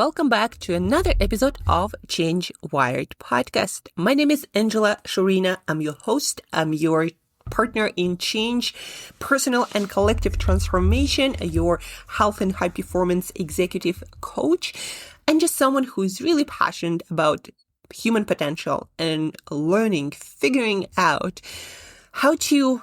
welcome back to another episode of Change Wired podcast. My name is Angela Shurina. I'm your host. I'm your partner in change, personal and collective transformation, your health and high performance executive coach, and just someone who's really passionate about human potential and learning, figuring out how to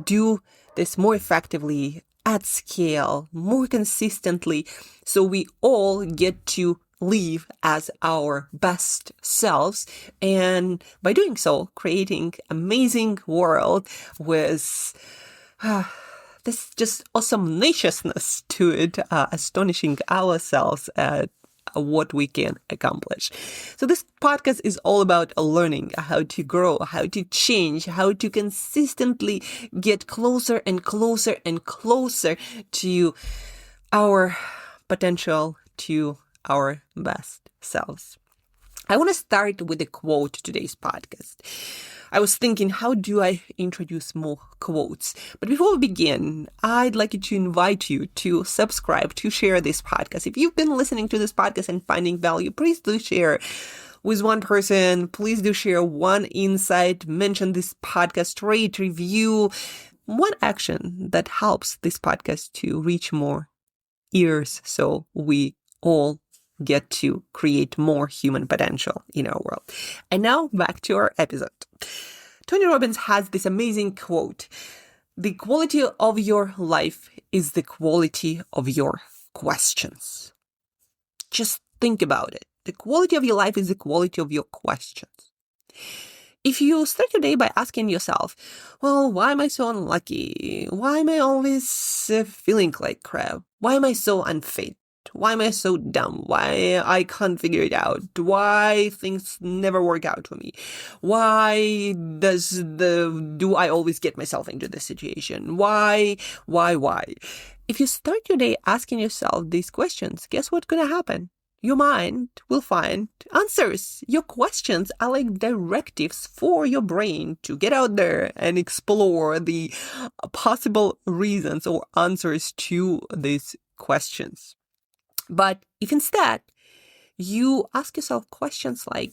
do this more effectively, at scale, more consistently, so we all get to live as our best selves, and by doing so, creating amazing world with this just awesomeness to it, astonishing ourselves at what we can accomplish. So this podcast is all about learning how to grow, how to change, how to consistently get closer and closer and closer to our potential, to our best selves. I want to start with a quote to today's podcast. I was thinking, how do I introduce more quotes? But before we begin, I'd like to invite you to subscribe, to share this podcast. If you've been listening to this podcast and finding value, please do share with one person. Please do share one insight, mention this podcast, rate, review, one action that helps this podcast to reach more ears so we all get to create more human potential in our world. And now back to our episode. Tony Robbins has this amazing quote: "The quality of your life is the quality of your questions." Just think about it. The quality of your life is the quality of your questions. If you start your day by asking yourself, well, why am I so unlucky? Why am I always feeling like crap? Why am I so unfit? Why am I so dumb? Why I can't figure it out? Why things never work out for me? Why do I always get myself into this situation? Why? If you start your day asking yourself these questions, guess what's going to happen? Your mind will find answers. Your questions are like directives for your brain to get out there and explore the possible reasons or answers to these questions. But if instead you ask yourself questions like,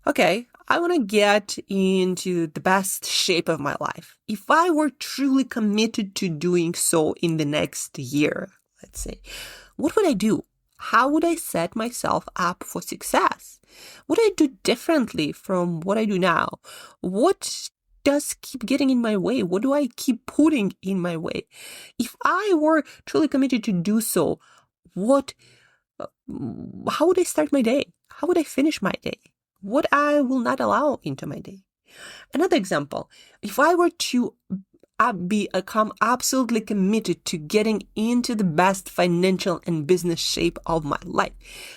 okay, I want to get into the best shape of my life. If I were truly committed to doing so in the next year, let's say, what would I do? How would I set myself up for success? What would I do differently from what I do now? What does keep getting in my way? What do I keep putting in my way? If I were truly committed to do so, how would I start my day? How would I finish my day? What I will not allow into my day? Another example, if I were to become absolutely committed to getting into the best financial and business shape of my life,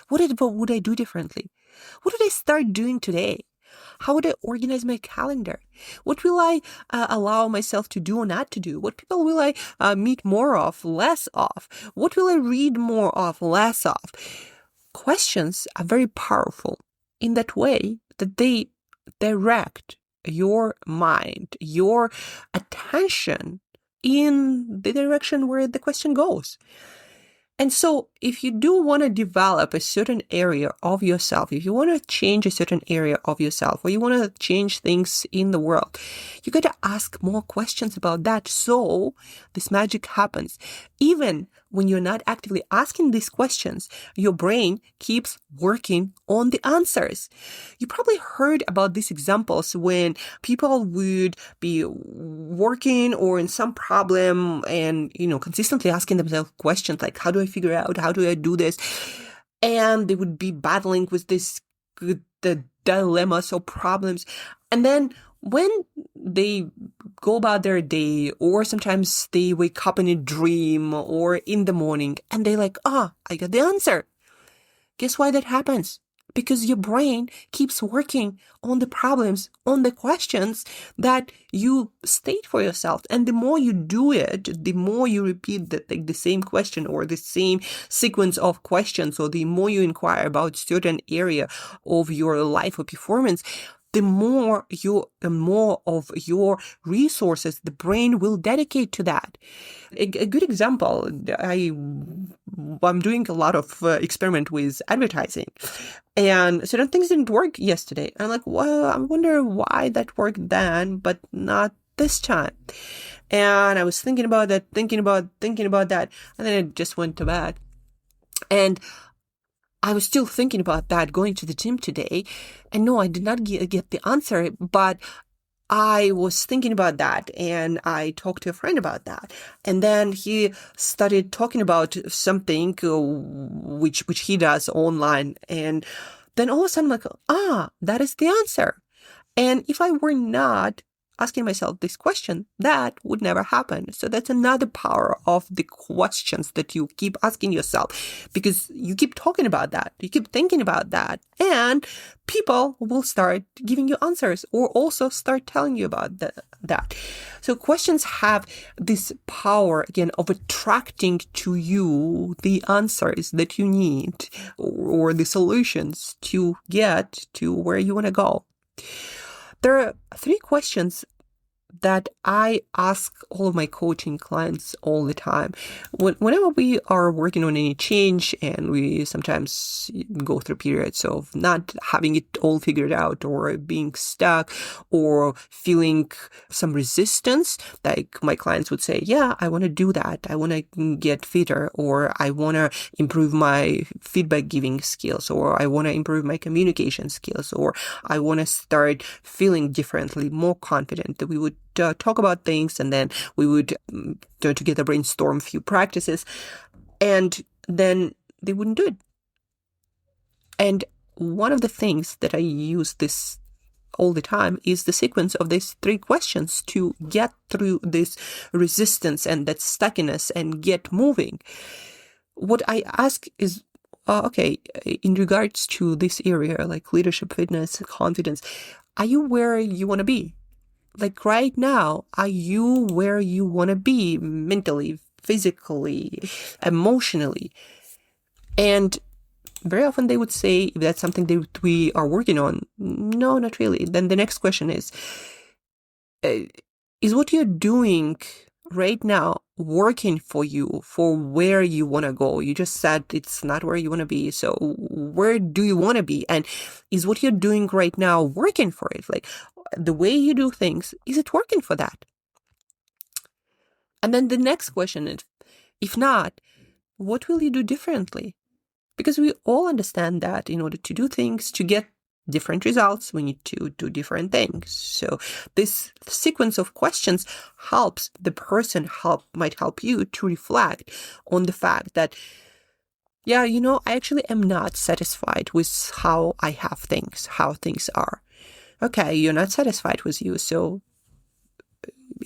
what would I do differently? What would I start doing today? How would I organize my calendar? What will I allow myself to do or not to do? What people will I meet more of, less of? What will I read more of, less of? Questions are very powerful in that way that they direct your mind, your attention in the direction where the question goes. And so if you do want to develop a certain area of yourself, if you want to change a certain area of yourself, or you want to change things in the world, you got to ask more questions about that so this magic happens. Even when you're not actively asking these questions, your brain keeps working on the answers. You probably heard about these examples when people would be working or in some problem and, consistently asking themselves questions like, how do I figure out? How do I do this? And they would be battling with the dilemmas or problems. And then when they go about their day, or sometimes they wake up in a dream or in the morning and they're like, I got the answer. Guess why that happens? Because your brain keeps working on the problems, on the questions that you state for yourself. And the more you do it, the more you repeat the same question or the same sequence of questions, or the more you inquire about certain area of your life or performance, the more of your resources the brain will dedicate to that. A good example, I I'm doing a lot of experiment with advertising, and certain things didn't work yesterday. I'm like, well, I wonder why that worked then, but not this time. And I was thinking about that, thinking about that, and then I just went to bed. And I was still thinking about that going to the gym today. And no, I did not get the answer, but I was thinking about that, and I talked to a friend about that. And then he started talking about something which he does online. And then all of a sudden I'm like, that is the answer. And if I were not asking myself this question, that would never happen. So that's another power of the questions that you keep asking yourself, because you keep talking about that, you keep thinking about that, and people will start giving you answers or also start telling you about that. So questions have this power, again, of attracting to you the answers that you need or the solutions to get to where you want to go. There are 3 questions that I ask all of my coaching clients all the time. Whenever we are working on any change, and we sometimes go through periods of not having it all figured out, or being stuck, or feeling some resistance, like my clients would say, yeah, I want to do that. I want to get fitter, or I want to improve my feedback giving skills, or I want to improve my communication skills, or I want to start feeling differently, more confident. That we would talk about things, and then we would together brainstorm a few practices, and then they wouldn't do it. And one of the things that I use this all the time is the sequence of these 3 questions to get through this resistance and that stuckness and get moving. What I ask is, okay, in regards to this area, like leadership, fitness, confidence, are you where you want to be? Like right now, are you where you want to be mentally, physically, emotionally? And very often they would say, if that's something that we are working on, no, not really. Then the next question is what you're doing right now working for you, for where you want to go? You just said it's not where you want to be. So where do you want to be? And is what you're doing right now working for it? Like, the way you do things, is it working for that? And then the next question is, if not, what will you do differently? Because we all understand that in order to do things, to get different results, we need to do different things. So this sequence of questions helps the person, might help you to reflect on the fact that, yeah, I actually am not satisfied with how I have things, how things are. Okay, you're not satisfied with you, so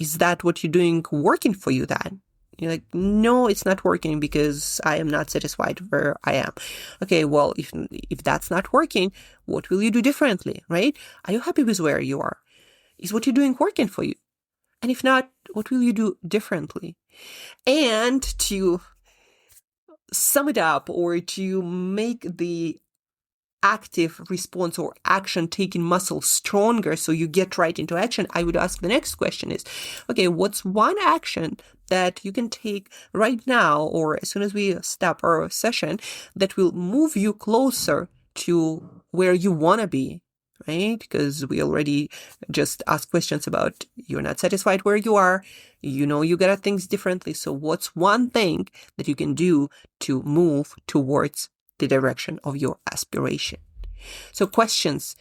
is that what you're doing working for you then? You're like, no, it's not working because I am not satisfied where I am. Okay, well, if that's not working, what will you do differently, right? Are you happy with where you are? Is what you're doing working for you? And if not, what will you do differently? And to sum it up, or to make the active response or action taking muscle stronger, so you get right into action, I would ask the next question is, okay, what's one action that you can take right now, or as soon as we stop our session, that will move you closer to where you want to be, right? Because we already just asked questions about you're not satisfied where you are, you gotta things differently. So what's one thing that you can do to move towards the direction of your aspiration? So questions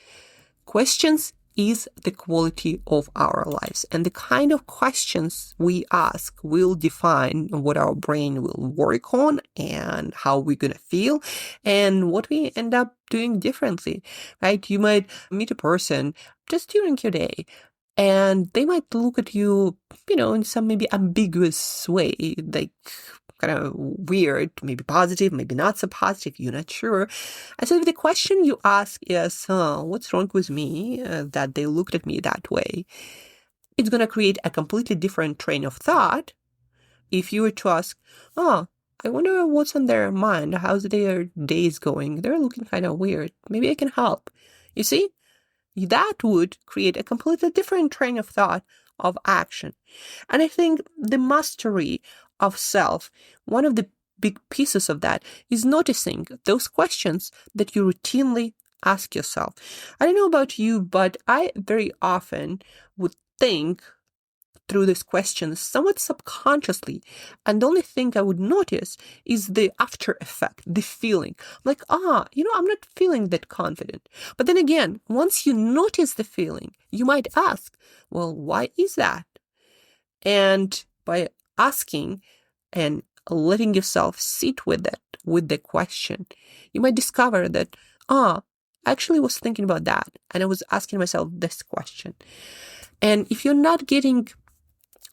is the quality of our lives, and the kind of questions we ask will define what our brain will work on and how we're going to feel and what we end up doing differently, right? You might meet a person just during your day, and they might look at you, in some maybe ambiguous way, like kind of weird, maybe positive, maybe not so positive, you're not sure. And so if the question you ask is, what's wrong with me that they looked at me that way? It's going to create a completely different train of thought if you were to ask, I wonder what's on their mind. How's their days going? They're looking kind of weird. Maybe I can help. You see? That would create a completely different train of thought of action. And I think the mastery of self, one of the big pieces of that is noticing those questions that you routinely ask yourself. I don't know about you, but I very often would think through these questions somewhat subconsciously. And the only thing I would notice is the after effect, the feeling. Like, I'm not feeling that confident. But then again, once you notice the feeling, you might ask, well, why is that? And by asking and letting yourself sit with it, with the question, you might discover that, I actually was thinking about that. And I was asking myself this question. And if you're not getting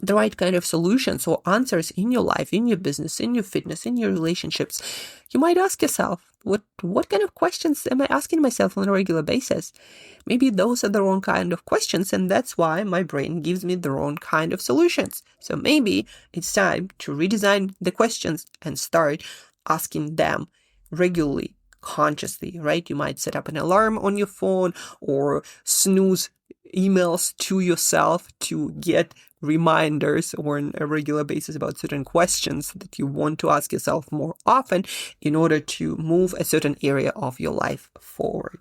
the right kind of solutions or answers in your life, in your business, in your fitness, in your relationships, you might ask yourself, what kind of questions am I asking myself on a regular basis? Maybe those are the wrong kind of questions, and that's why my brain gives me the wrong kind of solutions. So maybe it's time to redesign the questions and start asking them regularly, consciously, right? You might set up an alarm on your phone or snooze emails to yourself to get reminders on a regular basis about certain questions that you want to ask yourself more often in order to move a certain area of your life forward.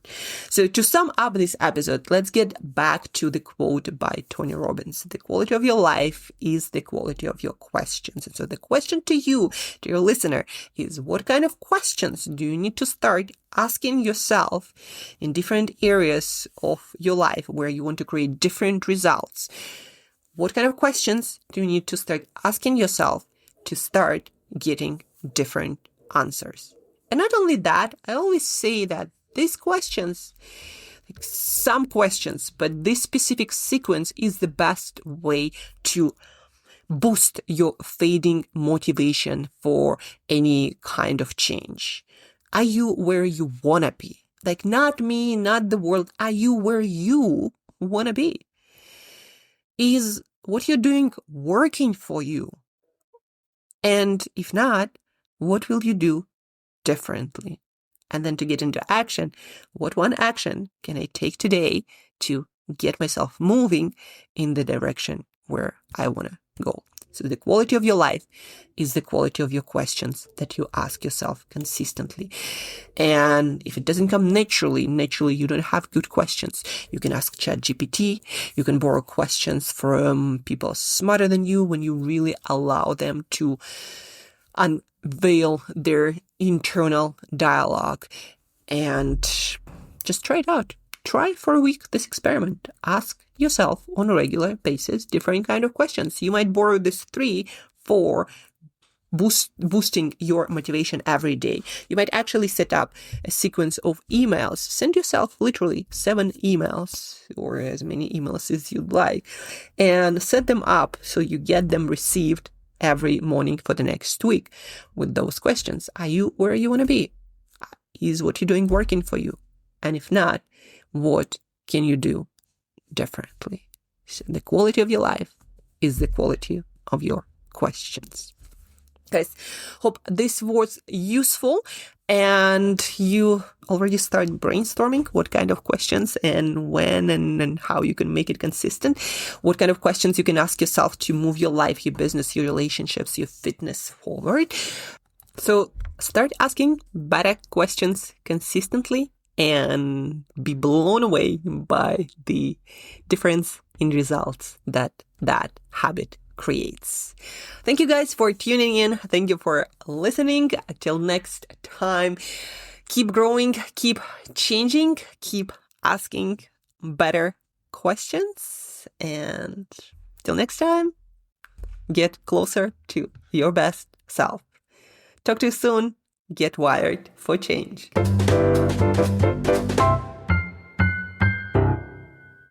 So to sum up this episode, let's get back to the quote by Tony Robbins. The quality of your life is the quality of your questions. And so the question to you, to your listener, is what kind of questions do you need to start asking yourself in different areas of your life where you want to create different results? What kind of questions do you need to start asking yourself to start getting different answers? And not only that, I always say that these questions, like some questions, but this specific sequence is the best way to boost your fading motivation for any kind of change. Are you where you want to be? Like not me, not the world. Are you where you want to be? Is what you're doing working for you? And if not, what will you do differently? And then to get into action, what one action can I take today to get myself moving in the direction where I want to go? So the quality of your life is the quality of your questions that you ask yourself consistently. And if it doesn't come naturally, you don't have good questions. You can ask ChatGPT. You can borrow questions from people smarter than you when you really allow them to unveil their internal dialogue. And just try it out. Try for a week this experiment. Ask yourself on a regular basis different kind of questions. You might borrow this 3 for boosting your motivation every day. You might actually set up a sequence of emails. Send yourself literally 7 emails or as many emails as you'd like and set them up so you get them received every morning for the next week with those questions. Are you where you want to be? Is what you're doing working for you? And if not, what can you do differently? So the quality of your life is the quality of your questions. Guys, hope this was useful and you already start brainstorming what kind of questions and when and how you can make it consistent. What kind of questions you can ask yourself to move your life, your business, your relationships, your fitness forward. So start asking better questions consistently and be blown away by the difference in results that habit creates. Thank you guys for tuning in. Thank you for listening. Until next time, keep growing, keep changing, keep asking better questions. And till next time, get closer to your best self. Talk to you soon. Get wired for change.